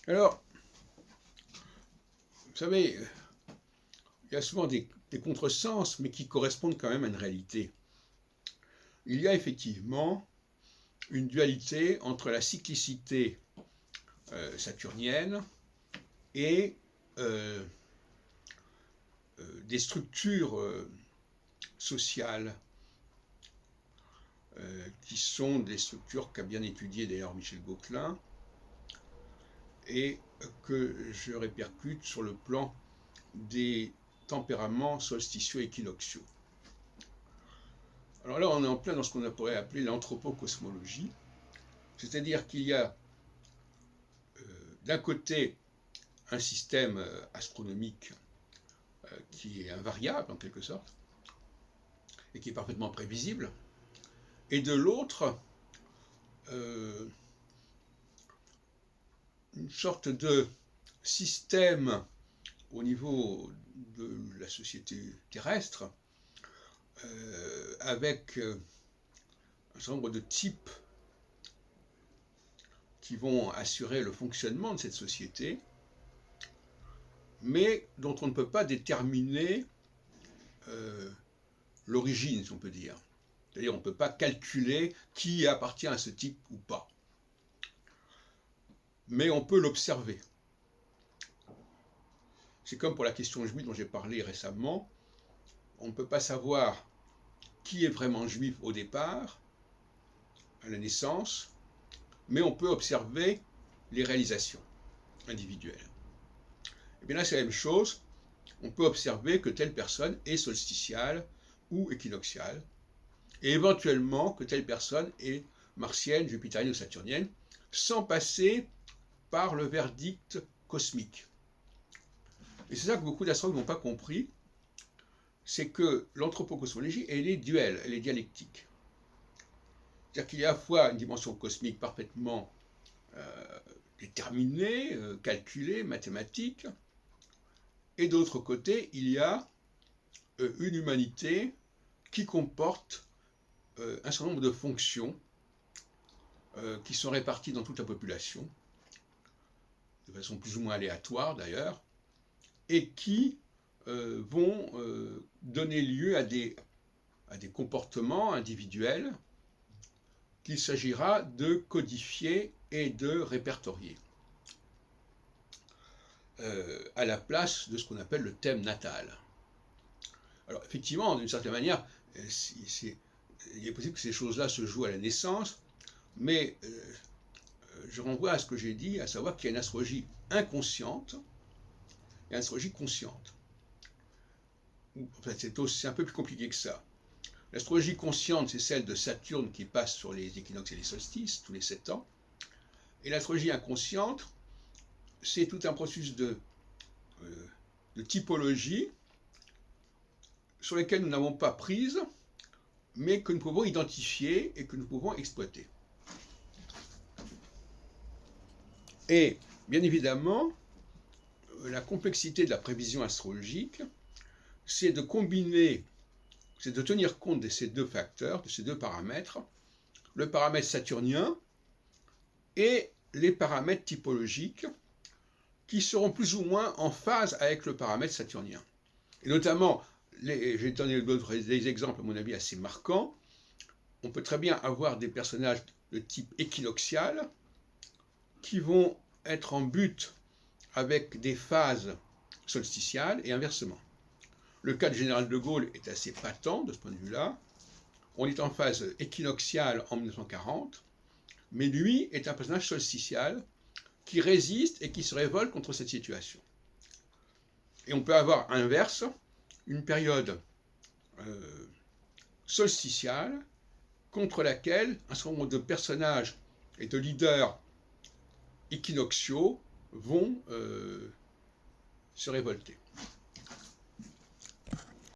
Alors, vous savez, il y a souvent des contresens, mais qui correspondent quand même à une réalité. Il y a effectivement une dualité entre la cyclicité saturnienne et des structures sociales qui sont des structures qu'a bien étudiées d'ailleurs Michel Gauquelin et que je répercute sur le plan des tempéraments solsticiaux et équinoxiaux. Alors là, on est en plein dans ce qu'on pourrait appeler l'anthropocosmologie, c'est-à-dire qu'il y a d'un côté un système astronomique qui est invariable en quelque sorte, et qui est parfaitement prévisible, et de l'autre, une sorte de système au niveau de la société terrestre, avec un certain nombre de types qui vont assurer le fonctionnement de cette société, mais dont on ne peut pas déterminer l'origine, si on peut dire. C'est-à-dire on ne peut pas calculer qui appartient à ce type ou pas. Mais on peut l'observer. C'est comme pour la question juive dont j'ai parlé récemment. On ne peut pas savoir qui est vraiment juif au départ, à la naissance, mais on peut observer les réalisations individuelles. Et bien là, c'est la même chose. On peut observer que telle personne est solsticiale ou équinoxiale, et éventuellement que telle personne est martienne, jupitérienne ou saturnienne, sans passer par le verdict cosmique. Et c'est ça que beaucoup d'astrologues n'ont pas compris, c'est que l'anthropocosmologie, elle est duelle, elle est dialectique. C'est-à-dire qu'il y a à la fois une dimension cosmique parfaitement déterminée, calculée, mathématique, et d'autre côté, il y a une humanité qui comporte un certain nombre de fonctions qui sont réparties dans toute la population, de façon plus ou moins aléatoire d'ailleurs, et qui vont donner lieu à des comportements individuels qu'il s'agira de codifier et de répertorier à la place de ce qu'on appelle le thème natal. Alors effectivement, d'une certaine manière, il est possible que ces choses-là se jouent à la naissance, mais je renvoie à ce que j'ai dit, à savoir qu'il y a une astrologie inconsciente et une astrologie consciente. En fait, c'est un peu plus compliqué que ça. L'astrologie consciente, c'est celle de Saturne qui passe sur les équinoxes et les solstices, tous les 7 ans. Et l'astrologie inconsciente, c'est tout un processus de typologie sur lesquels nous n'avons pas prise, mais que nous pouvons identifier et que nous pouvons exploiter. Et bien évidemment, la complexité de la prévision astrologique, c'est de combiner, c'est de tenir compte de ces deux facteurs, de ces deux paramètres, le paramètre saturnien et les paramètres typologiques qui seront plus ou moins en phase avec le paramètre saturnien. Et notamment, j'ai donné des exemples à mon avis assez marquants. On peut très bien avoir des personnages de type équinoxial qui vont être en butte avec des phases solsticiales et inversement. Le cas du général de Gaulle est assez patent de ce point de vue-là. On est en phase équinoxiale en 1940, mais lui est un personnage solsticial qui résiste et qui se révolte contre cette situation. Et on peut avoir à l'inverse une période solsticiale contre laquelle un certain nombre de personnages et de leaders équinoxiaux vont se révolter.